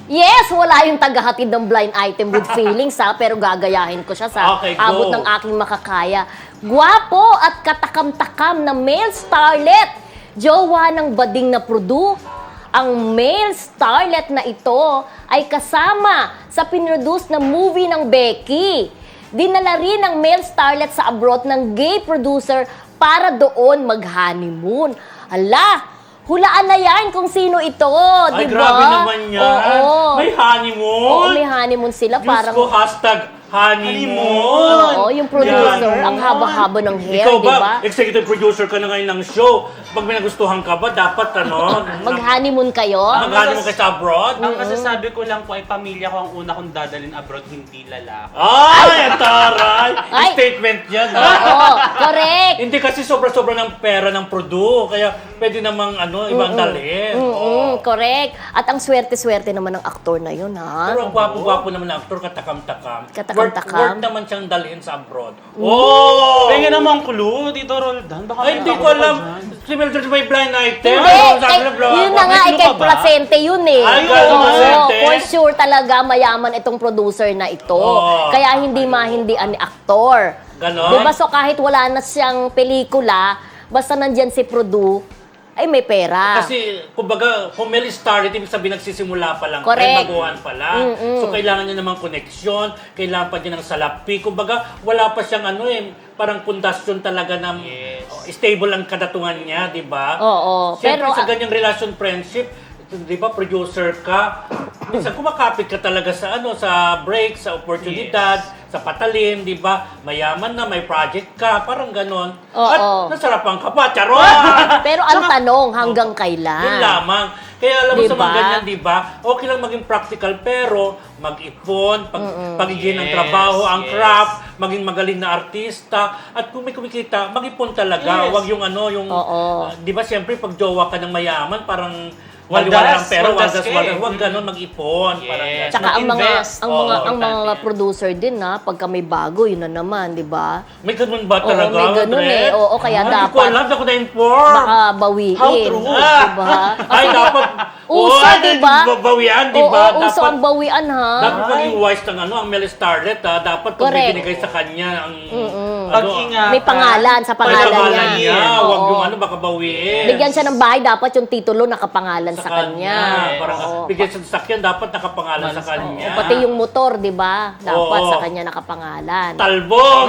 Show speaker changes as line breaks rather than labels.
Yes, wala yung tagahatid ng blind item with feelings ha, pero gagayahin ko siya sa
Okay,
abot
go.
ng aking makakaya. Gwapo at katakam-takam na male starlet. Jowa ng bading na Prudu. Ang male starlet na ito ay kasama sa pinroduce na movie ng Becky. Dinala rin ng male starlet sa abroad ng gay producer para doon mag-honeymoon. Hala! Hulaan na yan kung sino ito,
Ay,
di ba?
grabe naman yan.
Oo.
May honeymoon.
Oo, may honeymoon sila.
Diyos
Parang,
ko, hashtag honeymoon.
oo, yung producer,
Yan.
ang haba-haba ng hair,
Ikaw
di
ba,
ba?
executive producer ka na ngayon ng show. Pag may nagustuhan ka ba, dapat
Mag-honeymoon kayo?
mag-honeymoon ka sa abroad?
Ang masasabi ko lang po ay pamilya ko ang una kong dadalhin abroad, hindi lalaki.
Ay, taray!
Ay.
Statement yan.
Oo, correct.
Hindi kasi sobra-sobra ng pera ng Prudu, kaya pwede namang ibang dalhin.
Correct. At ang swerte-swerte naman ng aktor na yun, ha?
Pero ang gwapo-gwapo naman ng aktor, katakam-takam.
Katakam-takam.
Worth naman siyang dalhin sa abroad. Oh!
Kaya namang clue, Tito Roldan. Baka
Ay, hindi ko alam. Si Mildred may blind item.
Hindi,
Sabi na, bro,
yun na nga,
May
kay
clue ka ba?
Placente yun eh.
Ay, kay
Oo,
Placente?
for sure talaga mayaman itong producer na ito.
Oo.
Kaya hindi mahindian ni aktor.
Ganon?
Diba? So kahit wala na siyang pelikula, basta nandyan si Produ, ay may pera.
Kasi, kumbaga, kung may started, ibig sabihin nagsisimula pa lang.
Correct.
May baguhan pa lang. So, kailangan niya namang koneksyon, kailangan pa niya ng salapi. Kumbaga, wala pa siyang parang pundasyon talaga na stable ang kadatungan niya, di ba?
Oo.
Siyempre,
Pero,
sa ganyang relation friendship, di ba, producer ka, minsan kumakapit ka talaga sa sa break, sa oportunidad, sa patalim, di ba? Mayaman na, may project ka, parang ganon.
Oo.
At nasarapan ka pa, charot!
pero ang tanong, hanggang kailan?
Yun lamang. Kaya alam mo sa mga
Diba?
ganyan, di ba? Okay lang maging practical, pero mag-ipon, pagiging ng trabaho, ang craft, maging magaling na artista, at kung may kumikita, mag-ipon talaga.
Yes.
Huwag yung
Oo.
di ba siyempre pag jowa ka ng mayaman, parang
Waldas,
waliwala ng pera,
waldas
waldas,
ka eh.
waldas. Huwag ganun, mag-ipon.
Yes.
Parang yan.
Tsaka ang mga
Mag-invest.
ang mga
Oo,
ang mga
importante yan.
producer din na pagka may bago yun na naman, 'di ba?
May ganun ba
Oo,
talaga?
may ganun
Dred?
Oo, kaya
Hindi ko
dapat
alam, ako na-inform.
baka bawiin,
How true?
'di ba?
Ay, dapat.
Uso,
ay,
di ba?
Bawian, di
Oo,
ba?
uso ang bawian ha.
Dapat maging wise ng ang Mel Starlet, dapat pag
Correct.
binigay sa kanya ang
Pag-ingat.
May pangalan sa
may
pangalan
pangalan
niya.
niya.
Oo.
Huwag yung baka bawiin.
Bigyan siya ng bahay, dapat yung titulo nakapangalan sa kanya.
Parang
Oo.
bigyan siya ng sakyan, dapat nakapangalan sa kanya.
Pati yung motor, 'di ba? Dapat
Oo.
sa kanya nakapangalan.
Talbog!